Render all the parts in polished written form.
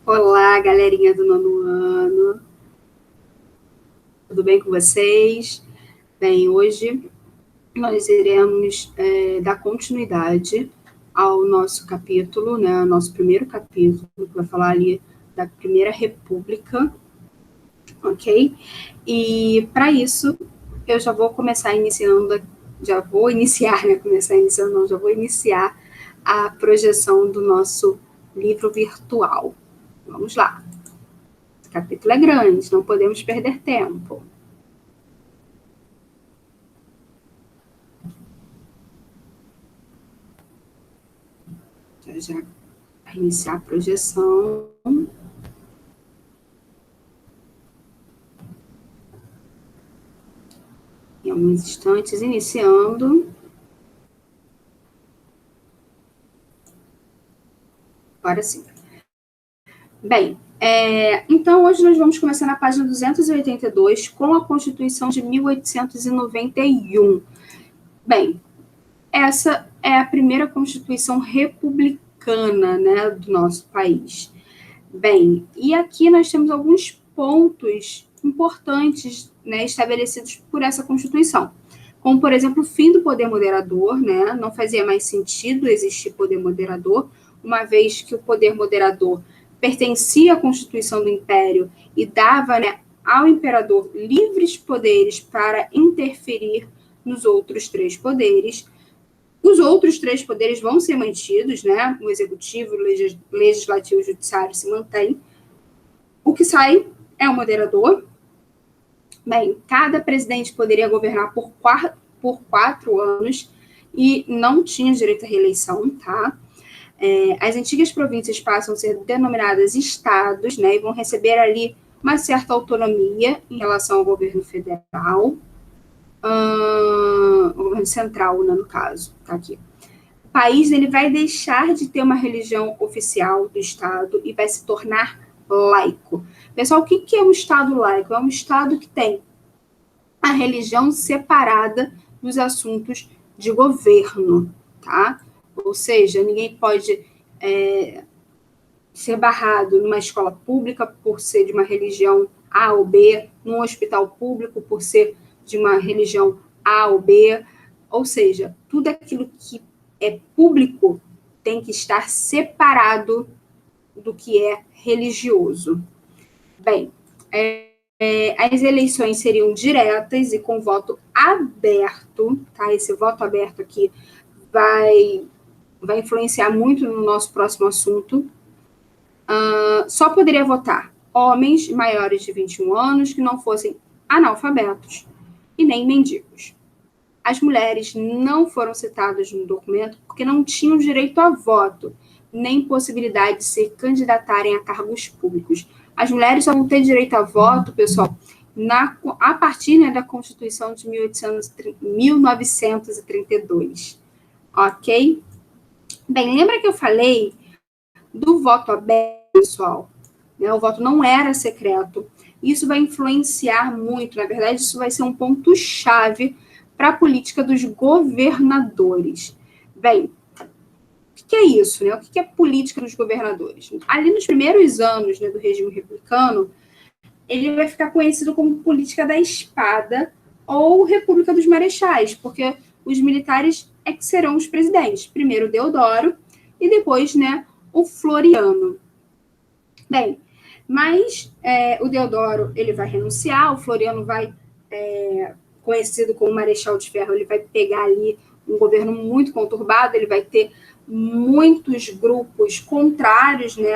Olá, galerinha do nono ano. Tudo bem com vocês? Bem, hoje nós iremos dar continuidade ao nosso capítulo, né? O nosso primeiro capítulo, que vai falar ali da Primeira República, ok? E para isso, eu já vou começar iniciando, já vou iniciar a projeção do nosso livro virtual. Vamos lá. O capítulo é grande, não podemos perder tempo. Já iniciar a projeção. Em alguns instantes, iniciando. Agora sim. Bem, então hoje nós vamos começar na página 282 com a Constituição de 1891. Bem, essa é a primeira Constituição republicana, né, do nosso país. Bem, e aqui nós temos alguns pontos importantes, né, estabelecidos por essa Constituição. Como, por exemplo, o fim do poder moderador, né? Não fazia mais sentido existir poder moderador, uma vez que o poder moderador pertencia à Constituição do Império e dava, né, ao imperador livres poderes para interferir nos outros três poderes. Os outros três poderes vão ser mantidos, né? O executivo, o legislativo e o judiciário se mantém. O que sai é o moderador. Bem, cada presidente poderia governar por 4 anos e não tinha direito à reeleição, tá? As antigas províncias passam a ser denominadas estados, né? E vão receber ali uma certa autonomia em relação ao governo federal. O governo central, né, no caso, tá aqui. O país ele vai deixar de ter uma religião oficial do Estado e vai se tornar laico. Pessoal, o que é um Estado laico? É um Estado que tem a religião separada dos assuntos de governo, tá? Ou seja, ninguém pode ser barrado numa escola pública por ser de uma religião A ou B, num hospital público por ser de uma religião A ou B, ou seja, tudo aquilo que é público tem que estar separado do que é religioso. Bem, as eleições seriam diretas e com voto aberto, tá? Esse voto aberto aqui vai influenciar muito no nosso próximo assunto. Só poderia votar homens maiores de 21 anos que não fossem analfabetos e nem mendigos. As mulheres não foram citadas no documento porque não tinham direito a voto, nem possibilidade de se candidatarem a cargos públicos. As mulheres só vão ter direito a voto, pessoal, a partir, né, da Constituição de 1932. Ok? Bem, lembra que eu falei do voto aberto, pessoal? Né? O voto não era secreto. Isso vai influenciar muito, na verdade, isso vai ser um ponto-chave para a política dos governadores. Bem, o que é isso, né? O que é política dos governadores? Ali nos primeiros anos, né, do regime republicano, ele vai ficar conhecido como política da espada ou república dos marechais, porque os militares é que serão os presidentes. Primeiro Deodoro e depois, né, o Floriano. Bem, mas o Deodoro ele vai renunciar, o Floriano vai, conhecido como Marechal de Ferro, ele vai pegar ali um governo muito conturbado, ele vai ter muitos grupos contrários, né,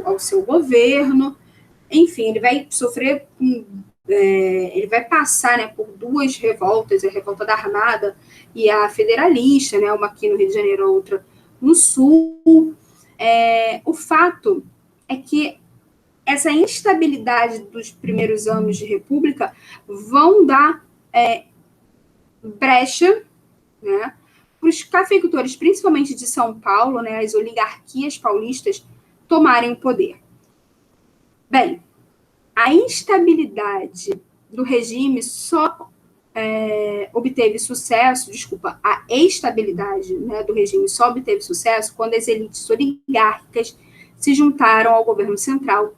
ao seu governo. Enfim, ele vai sofrer, ele vai passar, né, por duas revoltas, a revolta da Armada e a federalista, né, uma aqui no Rio de Janeiro, a outra no Sul. O fato é que essa instabilidade dos primeiros anos de república vão dar brecha, né, para os cafeicultores, principalmente de São Paulo, né, as oligarquias paulistas, tomarem o poder. Bem, a instabilidade do regime só obteve sucesso, a estabilidade, né, do regime só obteve sucesso quando as elites oligárquicas se juntaram ao governo central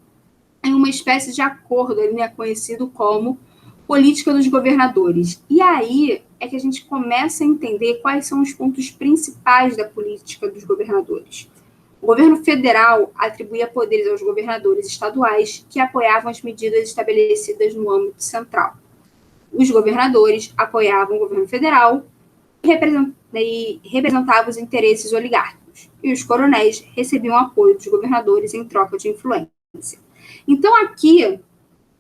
em uma espécie de acordo, né, conhecido como política dos governadores. E aí é que a gente começa a entender quais são os pontos principais da política dos governadores. O governo federal atribuía poderes aos governadores estaduais que apoiavam as medidas estabelecidas no âmbito central. Os governadores apoiavam o governo federal e representavam os interesses oligárquicos. E os coronéis recebiam apoio dos governadores em troca de influência. Então, aqui,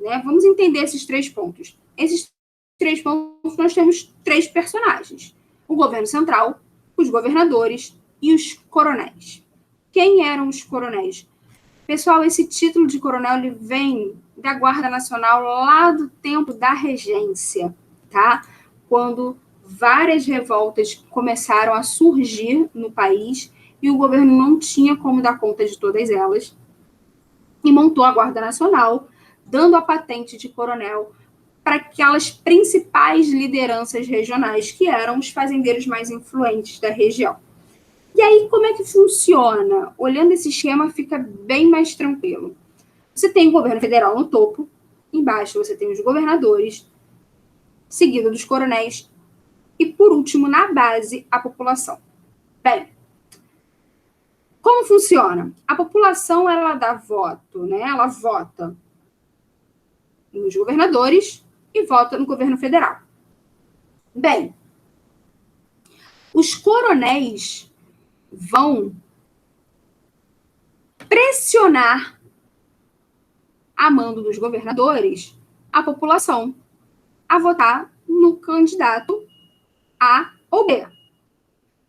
né, vamos entender esses 3 pontos. Esses 3 pontos, nós temos 3 personagens. O governo central, os governadores e os coronéis. Quem eram os coronéis? Pessoal, esse título de coronel ele vem da Guarda Nacional lá do tempo da regência, tá? Quando várias revoltas começaram a surgir no país e o governo não tinha como dar conta de todas elas e montou a Guarda Nacional, dando a patente de coronel para aquelas principais lideranças regionais, que eram os fazendeiros mais influentes da região. E aí, como é que funciona? Olhando esse esquema, fica bem mais tranquilo. Você tem o governo federal no topo, embaixo você tem os governadores, seguido dos coronéis, e, por último, na base, a população. Bem, como funciona? A população, ela dá voto, né? Ela vota nos governadores e vota no governo federal. Bem, os coronéis vão pressionar, a mando dos governadores, a população a votar no candidato A ou B.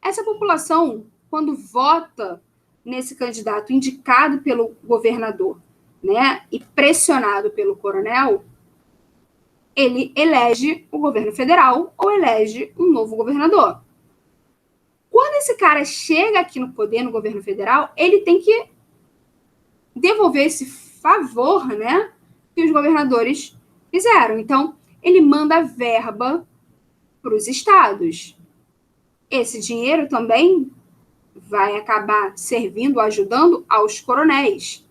Essa população, quando vota nesse candidato indicado pelo governador, né, e pressionado pelo coronel, ele elege o governo federal ou elege um novo governador. Quando esse cara chega aqui no poder, no governo federal, ele tem que devolver esse favor, né, que os governadores fizeram. Então, ele manda verba para os estados. Esse dinheiro também vai acabar servindo, ajudando aos coronéis.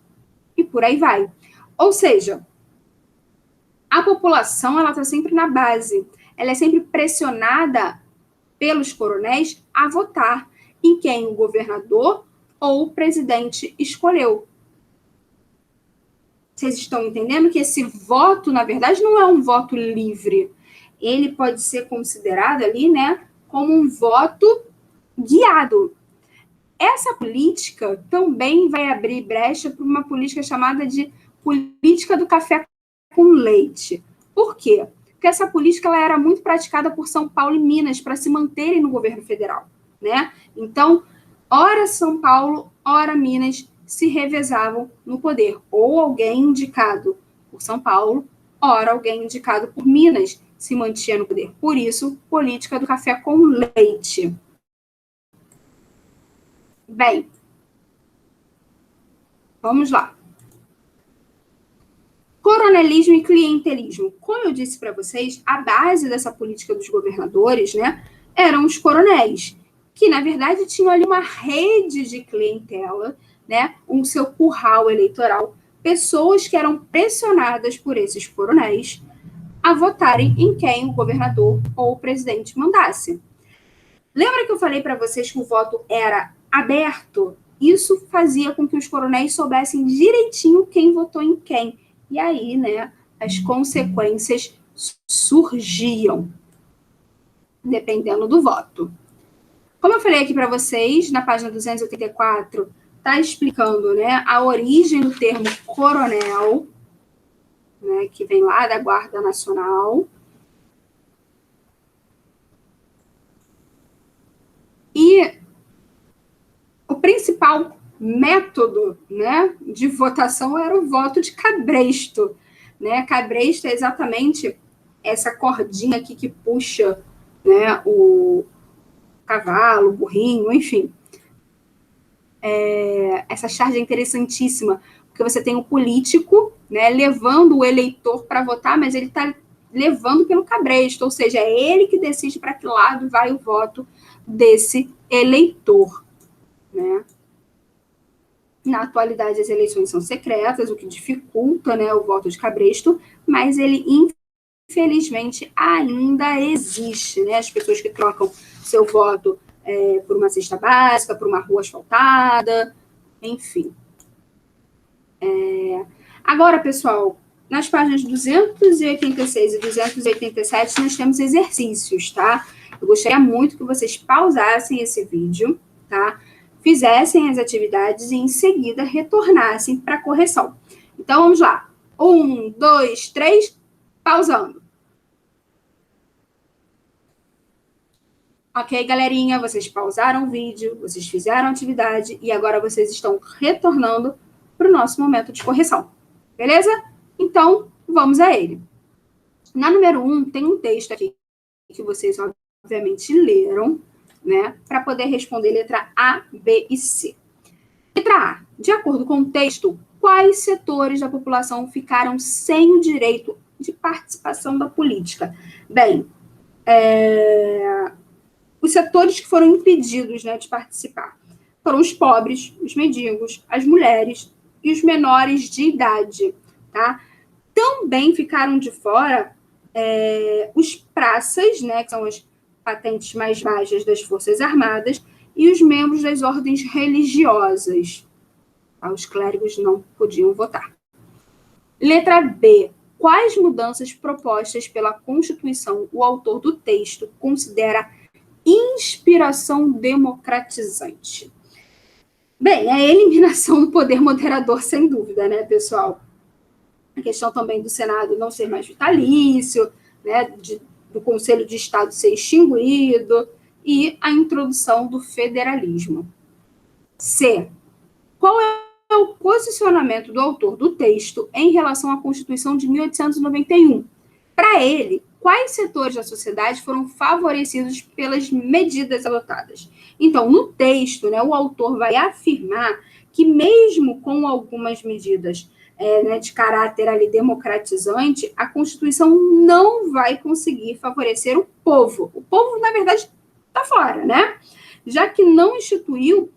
E por aí vai. Ou seja, a população ela está sempre na base. Ela é sempre pressionada pelos coronéis a votar em quem o governador ou o presidente escolheu. Vocês estão entendendo que esse voto, na verdade, não é um voto livre. Ele pode ser considerado ali, né, como um voto guiado. Essa política também vai abrir brecha para uma política chamada de política do café com leite. Por quê? Porque essa política ela era muito praticada por São Paulo e Minas para se manterem no governo federal, né? Então, ora São Paulo, ora Minas se revezavam no poder. Ou alguém indicado por São Paulo, ora alguém indicado por Minas se mantinha no poder. Por isso, política do café com leite. Bem, vamos lá. Coronelismo e clientelismo. Como eu disse para vocês, a base dessa política dos governadores, né, eram os coronéis, que, na verdade, tinham ali uma rede de clientela, né, um seu curral eleitoral, pessoas que eram pressionadas por esses coronéis a votarem em quem o governador ou o presidente mandasse. Lembra que eu falei para vocês que o voto era aberto? Isso fazia com que os coronéis soubessem direitinho quem votou em quem. E aí, né, as consequências surgiam, dependendo do voto. Como eu falei aqui para vocês, na página 284, está explicando, né, a origem do termo coronel, né, que vem lá da Guarda Nacional. E o principal método, né, de votação era o voto de cabresto, né? Cabresto é exatamente essa cordinha aqui que puxa, né, o cavalo, o burrinho, enfim. Essa charge é interessantíssima, porque você tem o político, né, levando o eleitor para votar, mas ele está levando pelo cabresto, ou seja, é ele que decide para que lado vai o voto desse eleitor, né? Na atualidade, as eleições são secretas, o que dificulta, né, o voto de cabresto, mas ele, infelizmente, ainda existe, né? As pessoas que trocam seu voto por uma cesta básica, por uma rua asfaltada, enfim. Agora, pessoal, nas páginas 286 e 287, nós temos exercícios, tá? Eu gostaria muito que vocês pausassem esse vídeo, tá? Fizessem as atividades e, em seguida, retornassem para a correção. Então, vamos lá. 1, 2, 3, pausando. Ok, galerinha? Vocês pausaram o vídeo, vocês fizeram a atividade e agora vocês estão retornando para o nosso momento de correção. Beleza? Então, vamos a ele. Na número 1, tem um texto aqui que vocês, obviamente, leram, né? Para poder responder letra A, B e C. Letra A. De acordo com o texto, quais setores da população ficaram sem o direito de participação da política? Bem, os setores que foram impedidos, né, de participar foram os pobres, os mendigos, as mulheres e os menores de idade, tá? Também ficaram de fora os praças, né, que são as patentes mais baixas das Forças Armadas, e os membros das ordens religiosas. Tá? Os clérigos não podiam votar. Letra B. Quais mudanças propostas pela Constituição o autor do texto considera inspiração democratizante? Bem, a eliminação do poder moderador, sem dúvida, né, pessoal? A questão também do Senado não ser mais vitalício, né, do Conselho de Estado ser extinguido e a introdução do federalismo. C. Qual é o posicionamento do autor do texto em relação à Constituição de 1891? Para ele, quais setores da sociedade foram favorecidos pelas medidas adotadas? Então, no texto, né, o autor vai afirmar que mesmo com algumas medidas de caráter ali democratizante, a Constituição não vai conseguir favorecer o povo. O povo, na verdade, está fora, né? Já que não instituiu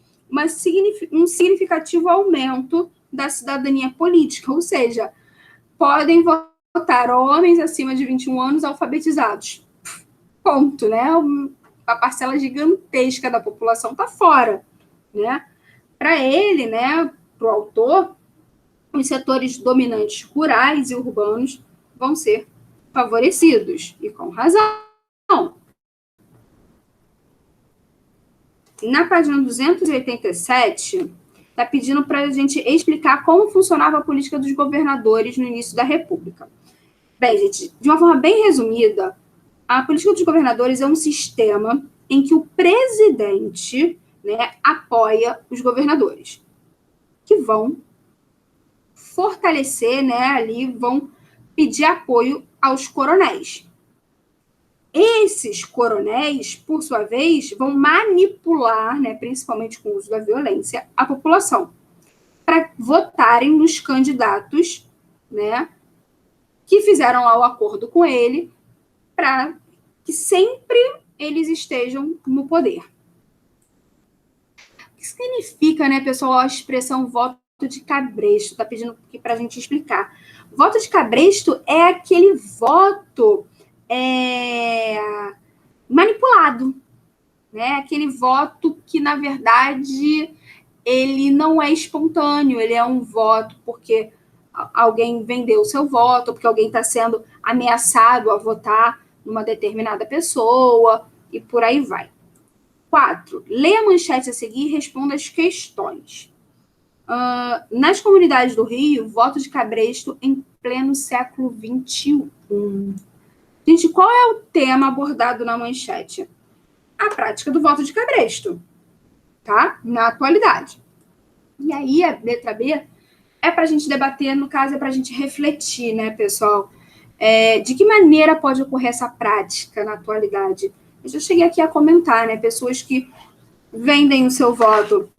um significativo aumento da cidadania política, ou seja, podem votar homens acima de 21 anos alfabetizados. Ponto, né? Uma parcela gigantesca da população está fora, né? Para ele, né, para o autor, os setores dominantes rurais e urbanos vão ser favorecidos, e com razão. Na página 287, está pedindo para a gente explicar como funcionava a política dos governadores no início da República. Bem, gente, de uma forma bem resumida, a política dos governadores é um sistema em que o presidente, né, apoia os governadores, que vão fortalecer, né, ali vão pedir apoio aos coronéis. Esses coronéis, por sua vez, vão manipular, né, principalmente com o uso da violência, a população, para votarem nos candidatos, né, que fizeram lá o acordo com ele, para que sempre eles estejam no poder. O que significa, né, pessoal, a expressão voto de cabresto? Está pedindo aqui para a gente explicar. Voto de cabresto é aquele voto manipulado, né? Aquele voto que, na verdade, ele não é espontâneo, ele é um voto porque alguém vendeu o seu voto, porque alguém está sendo ameaçado a votar numa determinada pessoa, e por aí vai. 4. Lê a manchete a seguir e responda as questões. Nas comunidades do Rio, voto de cabresto em pleno século XXI. Gente, qual é o tema abordado na manchete? A prática do voto de cabresto, tá? Na atualidade. E aí, a letra B é para a gente debater, no caso, é para a gente refletir, né, pessoal? De que maneira pode ocorrer essa prática na atualidade? Eu já cheguei aqui a comentar, né? Pessoas que vendem o seu voto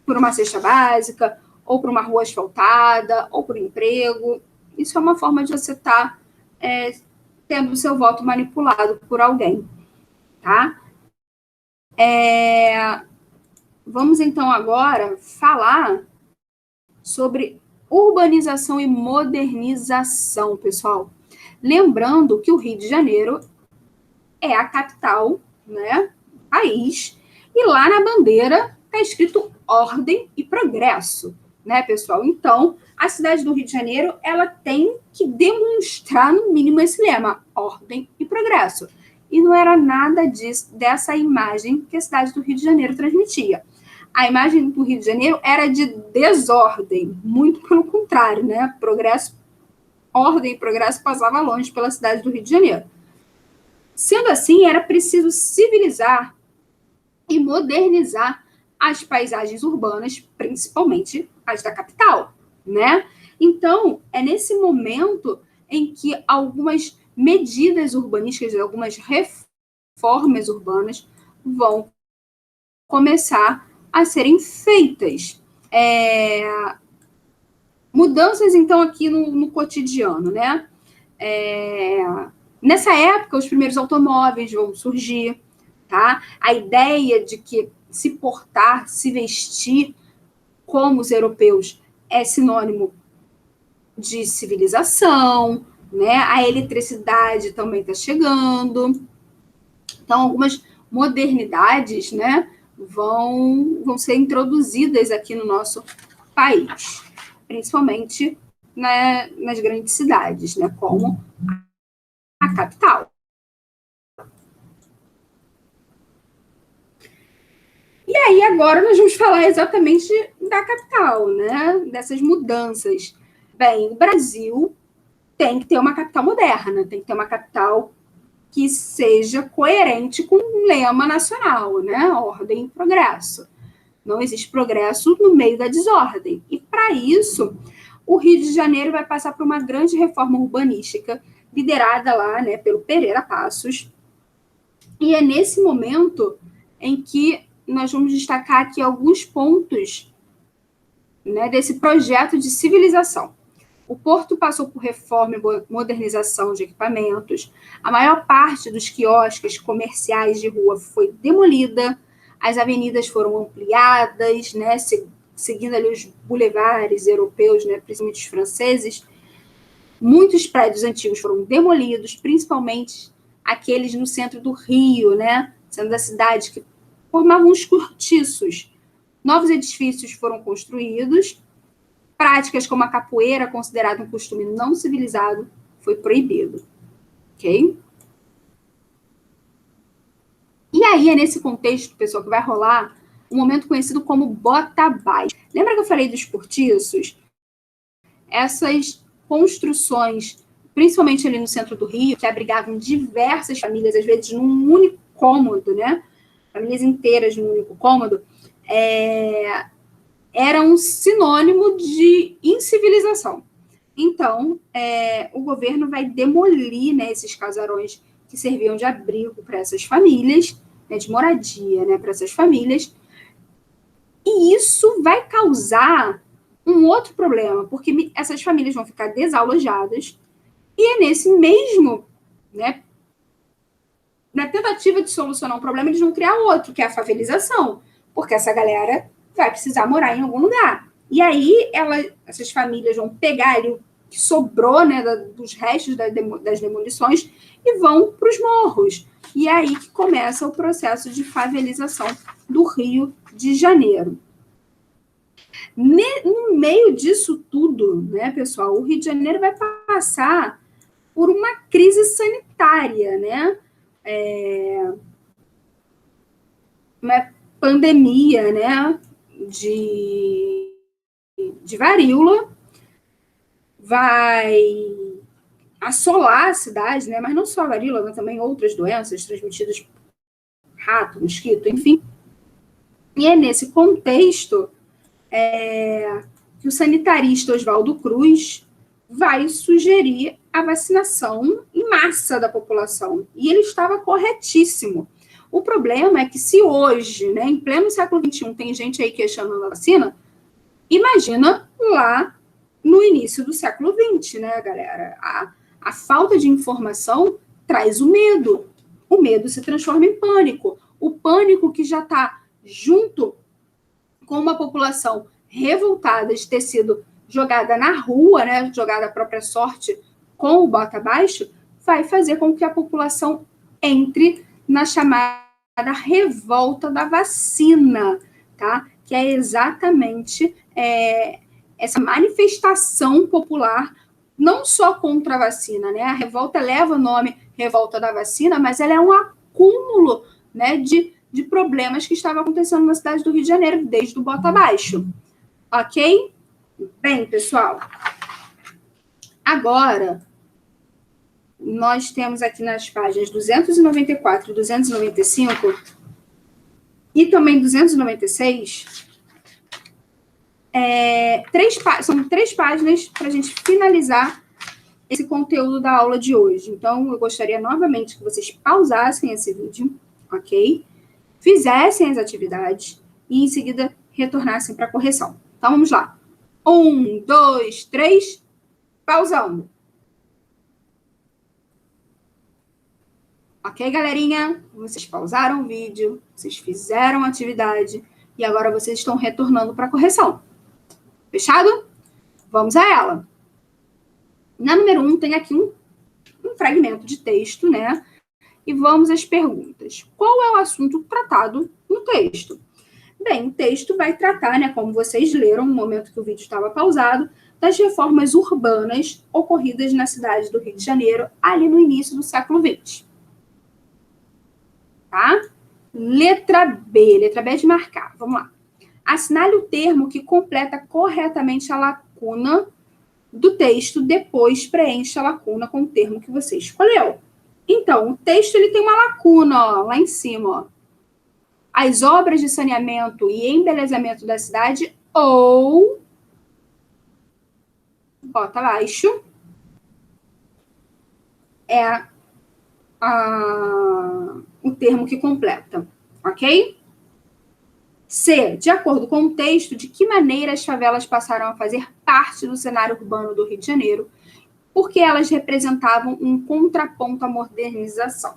por uma cesta básica, ou por uma rua asfaltada, ou por emprego. Isso é uma forma de você estar tendo seu voto manipulado por alguém, tá? Vamos, então, agora falar sobre urbanização e modernização, pessoal. Lembrando que o Rio de Janeiro é a capital, né, do país, e lá na bandeira está escrito ordem e progresso, né, pessoal? Então, a cidade do Rio de Janeiro, ela tem que demonstrar, no mínimo, esse lema, ordem e progresso. E não era nada dessa imagem que a cidade do Rio de Janeiro transmitia. A imagem do Rio de Janeiro era de desordem, muito pelo contrário, né? Progresso, ordem e progresso passava longe pela cidade do Rio de Janeiro. Sendo assim, era preciso civilizar e modernizar as paisagens urbanas, principalmente as da capital, né? Então, é nesse momento em que algumas medidas urbanísticas, algumas reformas urbanas vão começar a serem feitas. Mudanças, então, aqui no cotidiano, né? Nessa época, os primeiros automóveis vão surgir, tá? A ideia de que se portar, se vestir como os europeus é sinônimo de civilização, né? A eletricidade também está chegando. Então, algumas modernidades, né, vão ser introduzidas aqui no nosso país, principalmente, né, nas grandes cidades, né, como a capital. E aí, agora nós vamos falar exatamente da capital, né, dessas mudanças. Bem, o Brasil tem que ter uma capital moderna, tem que ter uma capital que seja coerente com o lema nacional, né, ordem e progresso. Não existe progresso no meio da desordem. E, para isso, o Rio de Janeiro vai passar por uma grande reforma urbanística, liderada lá, né, pelo Pereira Passos. E é nesse momento em que nós vamos destacar aqui alguns pontos, né, desse projeto de civilização. O Porto passou por reforma e modernização de equipamentos. A maior parte dos quiosques comerciais de rua foi demolida. As avenidas foram ampliadas, né, seguindo ali os bulevares europeus, né, principalmente os franceses. Muitos prédios antigos foram demolidos, principalmente aqueles no centro do Rio, né, sendo da cidade, que formavam os cortiços. Novos edifícios foram construídos. Práticas como a capoeira, considerada um costume não civilizado, foi proibido. Ok? E aí é nesse contexto, pessoal, que vai rolar um momento conhecido como bota baixo. Lembra que eu falei dos cortiços? Essas construções, principalmente ali no centro do Rio, que abrigavam diversas famílias, às vezes num único cômodo, né? Famílias inteiras num único cômodo, era um sinônimo de incivilização. Então, o governo vai demolir, né, esses casarões que serviam de abrigo para essas famílias, né, de moradia, né, para essas famílias. E isso vai causar um outro problema, porque essas famílias vão ficar desalojadas, e é nesse mesmo, né, na tentativa de solucionar um problema, eles vão criar outro, que é a favelização, porque essa galera vai precisar morar em algum lugar. E aí, essas famílias vão pegar ali o que sobrou, né, dos restos das demolições e vão para os morros. E é aí que começa o processo de favelização do Rio de Janeiro. No meio disso tudo, né, pessoal, o Rio de Janeiro vai passar por uma crise sanitária, né? Uma pandemia, né, de varíola, vai assolar a cidade, né, mas não só a varíola, mas também outras doenças transmitidas por rato, mosquito, enfim. E é nesse contexto que o sanitarista Oswaldo Cruz vai sugerir a vacinação em massa da população. E ele estava corretíssimo. O problema é que se hoje, né, em pleno século XXI, tem gente aí questionando a vacina, imagina lá no início do século XX, né, galera? A falta de informação traz o medo. O medo se transforma em pânico. O pânico que já está junto com uma população revoltada de ter sido jogada na rua, né, jogada à própria sorte com o bota abaixo, vai fazer com que a população entre na chamada revolta da vacina, tá? Que é exatamente essa manifestação popular, não só contra a vacina, né? A revolta leva o nome revolta da vacina, mas ela é um acúmulo, né, de problemas que estavam acontecendo na cidade do Rio de Janeiro, desde o bota abaixo. Ok? Bem, pessoal, agora nós temos aqui nas páginas 294 e 295 e também 296 são 3 páginas para a gente finalizar esse conteúdo da aula de hoje. Então, eu gostaria novamente que vocês pausassem esse vídeo, ok? Fizessem as atividades e, em seguida, retornassem para a correção. Então, vamos lá. 1, 2, 3, pausando. Ok, galerinha? Vocês pausaram o vídeo, vocês fizeram a atividade e agora vocês estão retornando para a correção. Fechado? Vamos a ela. Na número 1, tem aqui um fragmento de texto, né? E vamos às perguntas. Qual é o assunto tratado no texto? Bem, o texto vai tratar, né, como vocês leram no momento que o vídeo estava pausado, das reformas urbanas ocorridas na cidade do Rio de Janeiro, ali no início do século XX. Tá? Letra B é de marcar. Vamos lá. Assinale o termo que completa corretamente a lacuna do texto, depois preencha a lacuna com o termo que você escolheu. Então, o texto ele tem uma lacuna, ó, lá em cima, ó. As obras de saneamento e embelezamento da cidade ou, bota abaixo, é o termo que completa, ok? C, de acordo com o texto, de que maneira as favelas passaram a fazer parte do cenário urbano do Rio de Janeiro, porque elas representavam um contraponto à modernização.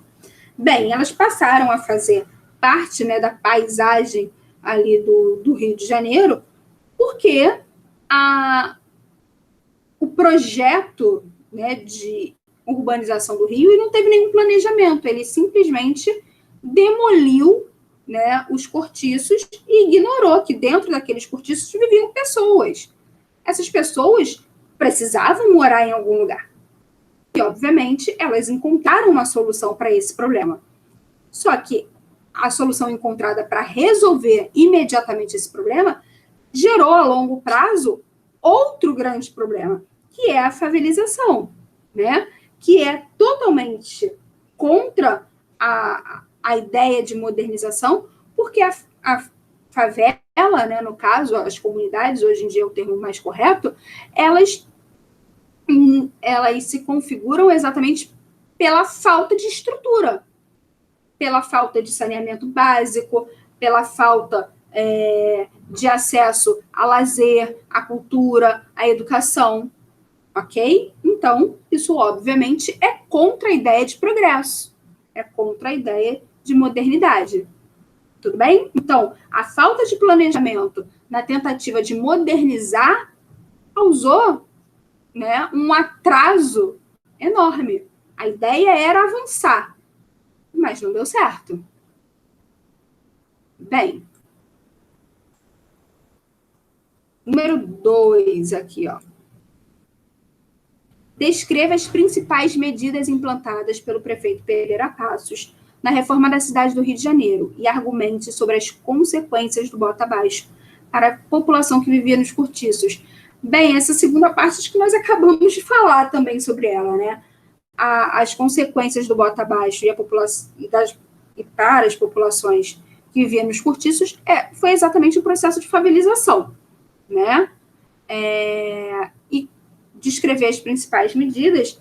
Bem, elas passaram a fazer parte, né, da paisagem ali do Rio de Janeiro, porque o projeto, né, de urbanização do Rio não teve nenhum planejamento, ele simplesmente demoliu, né, os cortiços e ignorou que dentro daqueles cortiços viviam pessoas. Essas pessoas precisavam morar em algum lugar. E, obviamente, elas encontraram uma solução para esse problema. Só que a solução encontrada para resolver imediatamente esse problema gerou, a longo prazo, outro grande problema, que é a favelização, né? Que é totalmente contra a ideia de modernização, porque a favela, né, no caso, as comunidades, hoje em dia é o termo mais correto, elas se configuram exatamente pela falta de estrutura, pela falta de saneamento básico, pela falta de acesso a lazer, à cultura, à educação, ok? Então, isso obviamente é contra a ideia de progresso, é contra a ideia de modernidade. Tudo bem? Então, a falta de planejamento na tentativa de modernizar causou, né, um atraso enorme. A ideia era avançar, mas não deu certo. Bem, número 2 aqui, ó. Descreva as principais medidas implantadas pelo prefeito Pereira Passos na reforma da cidade do Rio de Janeiro e argumente sobre as consequências do bota abaixo para a população que vivia nos cortiços. Bem, essa segunda parte acho que nós acabamos de falar também sobre ela, né? As consequências do bota abaixo e para as populações que viviam nos cortiços foi exatamente o processo de favelização, né? E descrever as principais medidas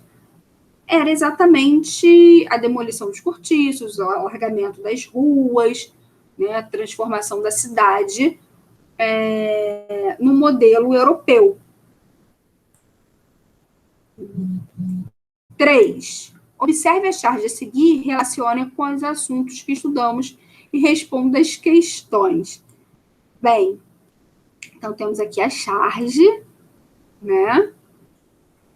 era exatamente a demolição dos cortiços, o alargamento das ruas, né, a transformação da cidade no modelo europeu. 3. Observe a charge a seguir, relacione com os assuntos que estudamos e responda as questões. Bem, então temos aqui a charge, né?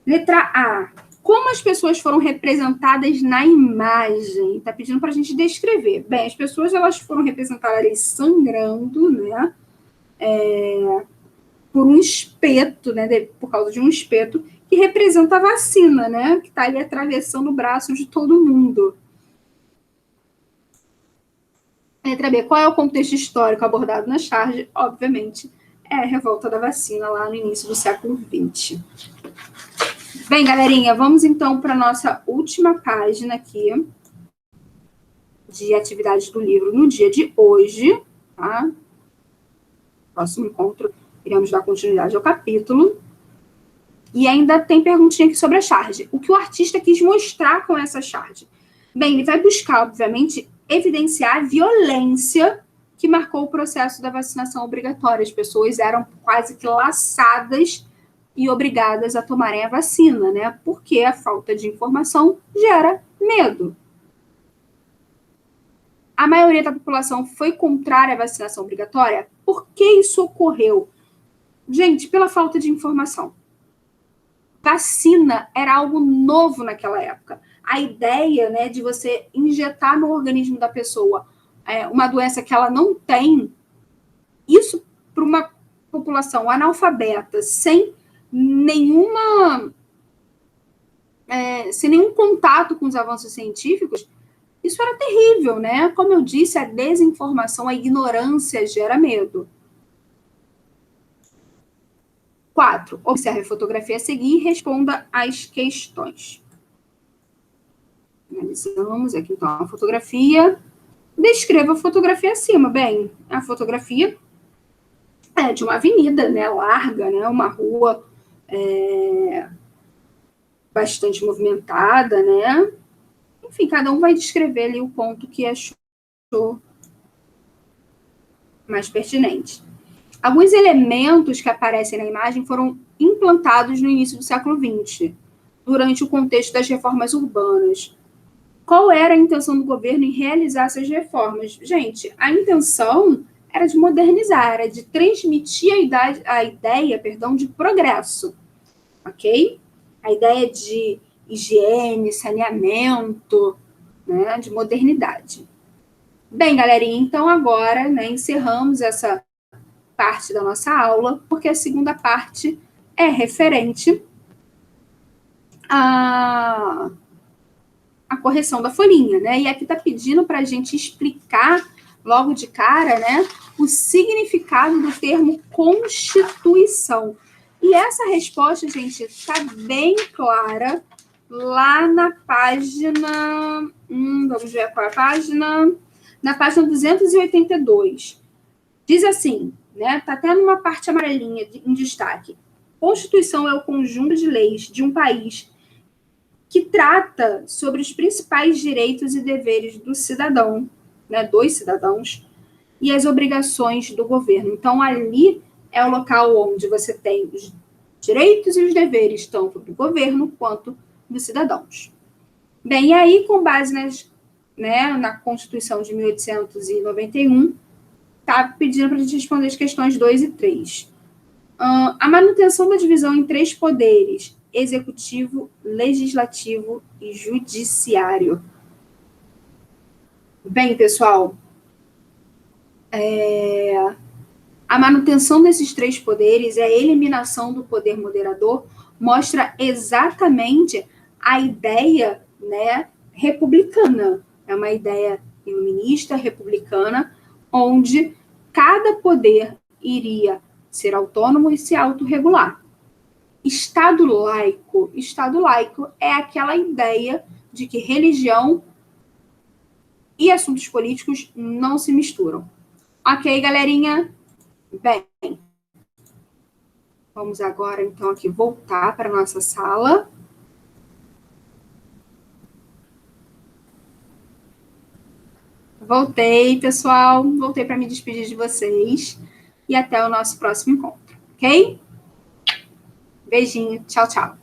Letra A. Como as pessoas foram representadas na imagem? Está pedindo para a gente descrever. Bem, as pessoas elas foram representadas sangrando, né? Por um espeto, né? Por causa de um espeto que representa a vacina, né? Que está ali atravessando o braço de todo mundo. Letra B. Qual é o contexto histórico abordado na charge? Obviamente, é a revolta da vacina lá no início do século XX. Bem, galerinha, vamos então para a nossa última página aqui de atividades do livro no dia de hoje, tá? Próximo encontro, iremos dar continuidade ao capítulo. E ainda tem perguntinha aqui sobre a charge. O que o artista quis mostrar com essa charge? Bem, ele vai buscar, obviamente, evidenciar a violência que marcou o processo da vacinação obrigatória. As pessoas eram quase que laçadas e obrigadas a tomarem a vacina, né? Porque a falta de informação gera medo. A maioria da população foi contrária à vacinação obrigatória. Por que isso ocorreu? Gente, pela falta de informação. Vacina era algo novo naquela época. A ideia, né, de você injetar no organismo da pessoa uma doença que ela não tem, isso para uma população analfabeta, sem nenhum contato com os avanços científicos, isso era terrível, né? Como eu disse, a desinformação, a ignorância gera medo. 4. Observe a fotografia a seguir e responda às questões. Analisamos aqui, então, a fotografia. Descreva a fotografia acima. Bem, a fotografia é de uma avenida, né, larga, né, uma rua bastante movimentada, né? Enfim, cada um vai descrever ali o ponto que achou mais pertinente. Alguns elementos que aparecem na imagem foram implantados no início do século XX, durante o contexto das reformas urbanas. Qual era a intenção do governo em realizar essas reformas? Gente, a intenção era de modernizar, era de transmitir a ideia de progresso, ok? A ideia de higiene, saneamento, né, de modernidade. Bem, galerinha, então agora, né, encerramos essa parte da nossa aula, porque a segunda parte é referente à correção da folhinha, né? E aqui está pedindo para a gente explicar logo de cara, né, o significado do termo Constituição. E essa resposta, gente, está bem clara lá na página... vamos ver qual é a página... Na página 282. Diz assim, né? Está até numa parte amarelinha em destaque. Constituição é o conjunto de leis de um país que trata sobre os principais direitos e deveres do cidadão, né, dos cidadãos, e as obrigações do governo. Então, ali é o local onde você tem os direitos e os deveres, tanto do governo quanto dos cidadãos. Bem, e aí, com base na Constituição de 1891, está pedindo para a gente responder as questões 2 e 3. A manutenção da divisão em 3 poderes, executivo, legislativo e judiciário. Bem, pessoal, a manutenção desses 3 poderes e a eliminação do poder moderador mostra exatamente a ideia, né, republicana. É uma ideia iluminista, republicana, onde cada poder iria ser autônomo e se autorregular. Estado laico é aquela ideia de que religião e assuntos políticos não se misturam. Ok, galerinha? Bem, vamos agora, então, aqui voltar para a nossa sala. Voltei, pessoal. Voltei para me despedir de vocês. E até o nosso próximo encontro, ok? Beijinho. Tchau, tchau.